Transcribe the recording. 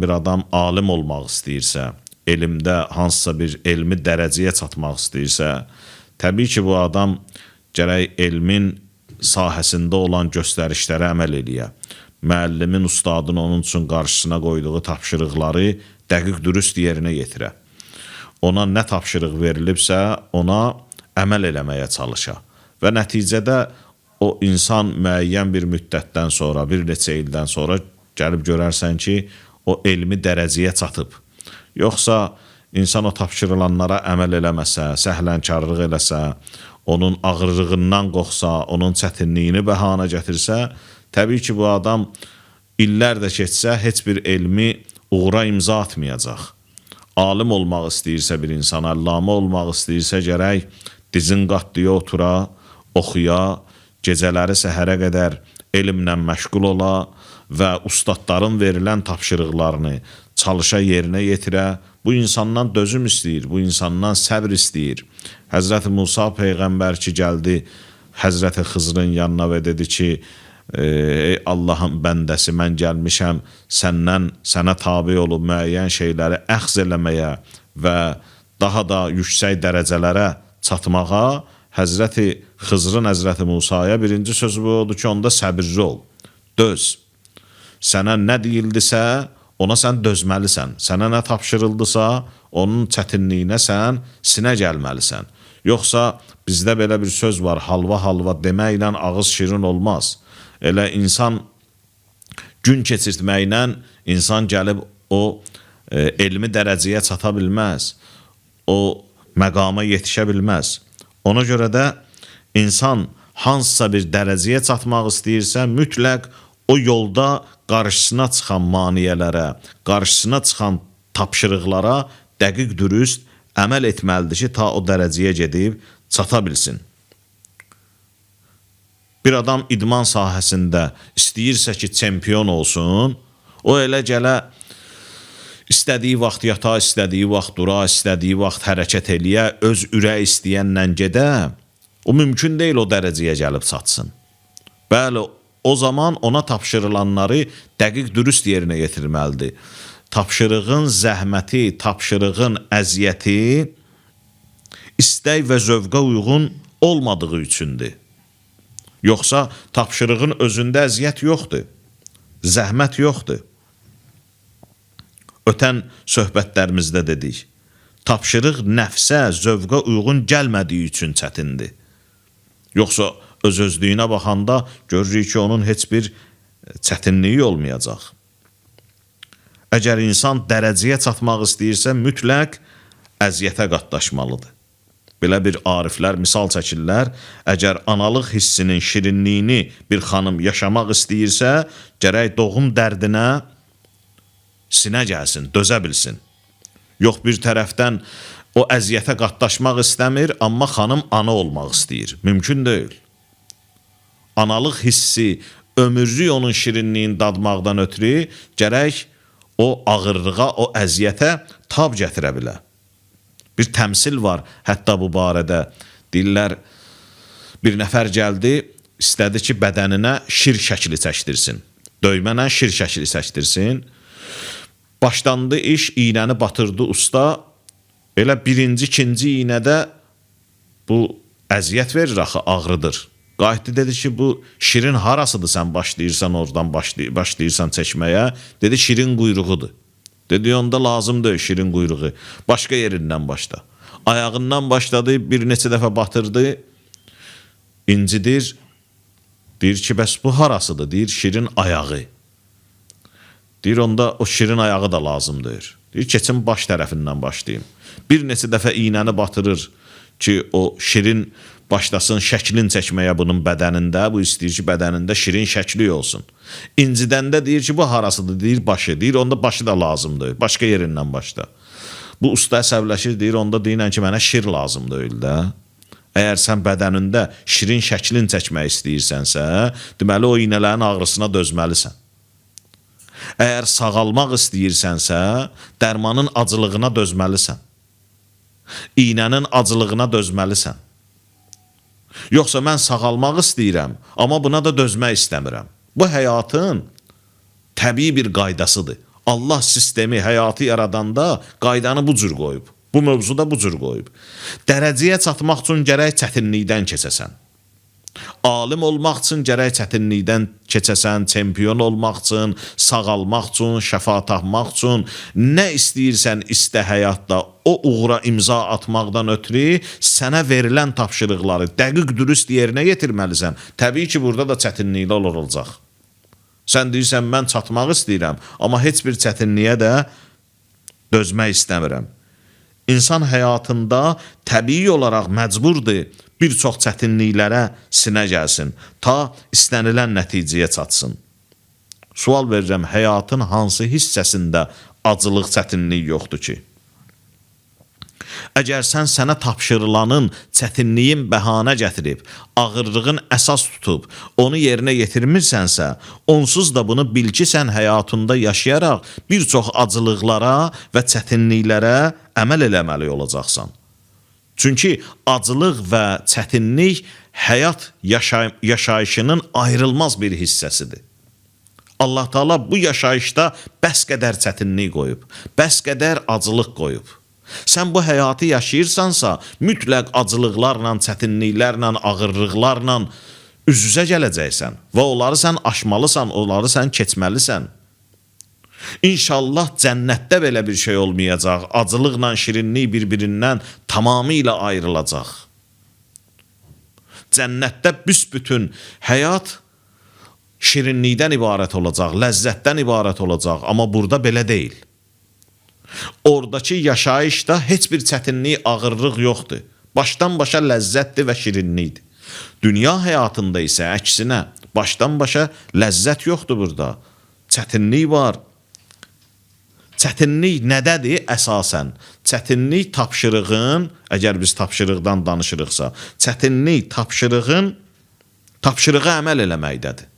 bir adam alim olmaq istəyirsə, elmdə hansısa bir elmi dərəcəyə çatmaq istəyirsə, təbii ki, bu adam gərək elmin sahəsində olan göstərişlərə əməl eləyə. Müəllimin, ustadın onun üçün qarşısına qoyduğu tapşırıqları dəqiq dürüst yerinə yetirə. Ona nə tapşırıq verilibsə, ona əməl eləməyə çalışa. Və nəticədə o insan müəyyən bir müddətdən sonra, bir neçə ildən sonra gəlib görərsən ki, o elmi dərəcəyə çatıb. Yoxsa insan o tapşırılanlara əməl eləməsə, səhlənkarlıq eləsə, onun ağırlığından qorxsa, onun çətinliyini bəhanə gətirsə, təbii ki, bu adam illər də keçsə, heç bir elmi uğura imza atmayacaq. Alim olmaq istəyirsə bir insan, allamə olmaq istəyirsə gərək dizin qatdıya otura, oxuya, gecələri səhərə qədər elmlə məşğul ola və ustadların verilən tapşırıqlarını çalışa yerinə yetirə. Bu insandan dözüm istəyir, bu insandan səbr istəyir. Həzrəti Musa Peyğəmbər ki, gəldi Həzrəti Xızrın yanına və dedi ki, ey Allahın bəndəsi, mən gəlmişəm səndən, sənə tabi olub müəyyən şeyləri əxz eləməyə və daha da yüksək dərəcələrə çatmağa. Həzrəti Xızrın Həzrəti Musaya birinci sözü bu oldu ki, onda səbirli ol, döz. Sənə nə deyildisə, ona sən dözməlisən. Sənə nə tapşırıldısa, onun çətinliyinə sən sinə gəlməlisən. Yoxsa bizdə belə bir söz var, halva halva deməklə ağız şirin olmaz. Elə insan gün keçirtməklə insan gəlib o elmi dərəcəyə çata bilməz, o məqama yetişə bilməz. Ona görə də insan hansısa bir dərəcəyə çatmaq istəyirsə, mütləq o yolda qarşısına çıxan maniyələrə, qarşısına çıxan tapşırıqlara dəqiq dürüst əməl etməlidir ki, ta o dərəcəyə gedib çata bilsin. Bir adam idman sahəsində istəyirsə ki, çempion olsun, o elə gələ istədiyi vaxt yata, istədiyi vaxt dura, istədiyi vaxt hərəkət eləyə, öz ürək istəyənlə gedə, o mümkün deyil o dərəcəyə gəlib çatsın. Bəli, o zaman ona tapşırılanları dəqiq dürüst yerinə yetirməlidir. Tapşırığın zəhməti, tapşırığın əziyyəti istək və zövqə uyğun olmadığı üçündür. Yoxsa tapşırığın özündə əziyyət yoxdur, zəhmət yoxdur. Ötən söhbətlərimizdə dedik, tapşırıq nəfsə, zövqə uyğun gəlmədiyi üçün çətindir. Yoxsa öz-özlüyünə baxanda görürük ki, onun heç bir çətinliyi olmayacaq. Əgər insan dərəcəyə çatmaq istəyirsə, mütləq əziyyətə qatlaşmalıdır. Belə bir ariflər misal çəkirlər, əgər analıq hissinin şirinliyini bir xanım yaşamaq istəyirsə, gərək doğum dərdinə sinə gəlsin, dözə bilsin. Yox, bir tərəfdən o əziyyətə qatlaşmaq istəmir, amma xanım ana olmaq istəyir. Mümkün deyil. Analıq hissi, ömürlük onun şirinliyini dadmaqdan ötürü gərək o ağırlığa, o əziyyətə tab gətirə bilər. Bir təmsil var, hətta bu barədə deyirlər, bir nəfər gəldi, istədi ki, bədəninə şir şəkli çəkdirsin. Döymənə şir şəkli çəkdirsin. Başlandı iş, iynəni batırdı usta, elə birinci, ikinci iynədə bu əziyyət verir axı, ağrıdır. Qayıtdı, dedi ki, bu şirin harasıdır sən başlayırsan, oradan başlayırsan çəkməyə? Dedi, şirin quyruğudur. Dedi, onda lazım deyil şirin quyruğu. Başqa yerindən başla. Ayağından başladı, bir neçə dəfə batırdı, incidir. Deyir ki, bəs bu harasıdır? Deyir, şirin ayağı. Deyir, onda o şirin ayağı da lazım deyir. Deyir, keçin baş tərəfindən başlayayım. Bir neçə dəfə iynəni batırır ki, o şirin başlasın şəklin çəkməyə bunun bədənində, bu istəyir ki, bədənində şirin şəkli olsun. İncidəndə deyir ki, bu harasıdır, deyir, başı. Deyir, onda başı da lazımdır, başqa yerindən başla. Bu usta əsəbləşir, deyir, onda deyirən ki, mənə şir lazım deyil də. Əgər sən bədənində şirin şəklin çəkmək istəyirsənsə, deməli, o iynələrin ağrısına dözməlisən. Əgər sağalmaq istəyirsənsə, dərmanın acılığına dözməlisən. İynənin acılığına dözməlisən. Yoxsa mən sağalmaq istəyirəm, amma buna da dözmək istəmirəm. Bu həyatın təbii bir qaydasıdır, Allah sistemi, həyatı yaradanda qaydanı bu cür qoyub. Bu mövzuda bu cür qoyub. Dərəcəyə çatmaq üçün gərək çətinlikdən keçəsən. Alim olmaq üçün gərək çətinlikdən keçəsən, çempion olmaq üçün, sağalmaq üçün, şəfa tapmaq üçün, nə istəyirsən istə həyatda, o uğura imza atmaqdan ötürü sənə verilən tapşırıqları dəqiq dürüst yerinə yetirməlisən. Təbii ki, burada da çətinliklər olacaq. Sən deyirsən, mən çatmaq istəyirəm, amma heç bir çətinliyə də dözmək istəmirəm. İnsan həyatında təbii olaraq məcburdur bir çox çətinliklərə sinə gəlsin, ta istənilən nəticəyə çatsın. Sual verirəm, həyatın hansı hissəsində acılıq, çətinlik yoxdur ki? Əgər sən sənə tapşırılanın çətinliyin bəhanə gətirib, ağırlığın əsas tutub, onu yerinə yetirmirsənsə, onsuz da bunu bil ki, sən həyatında yaşayaraq bir çox acılıqlara və çətinliklərə əməl eləməli olacaqsan. Çünki acılıq və çətinlik həyat yaşayışının ayrılmaz bir hissəsidir. Allah Taala bu yaşayışda bəs qədər çətinlik qoyub, bəs qədər acılıq qoyub. Sən bu həyatı yaşayırsansa, mütləq acılıqlarla, çətinliklərlə, ağırlıqlarla üz-üzə gələcəksən və onları sən aşmalısan, onları sən keçməlisən. İnşallah cənnətdə belə bir şey olmayacaq. Acılıqla şirinlik bir-birindən tamamilə ayrılacaq. Cənnətdə büsbütün həyat şirinlikdən ibarət olacaq, ləzzətdən ibarət olacaq. Amma burada belə deyil. Oradakı yaşayışda heç bir çətinlik, ağırlıq yoxdur. Başdan başa ləzzətdir və şirinlikdir. Dünya həyatında isə əksinə, başdan başa ləzzət yoxdur burada. Çətinlik var. Çətinlik nədədir əsasən? Çətinlik tapşırığın, əgər biz tapşırıqdan danışırıqsa, çətinlik tapşırığa əməl eləməkdədir.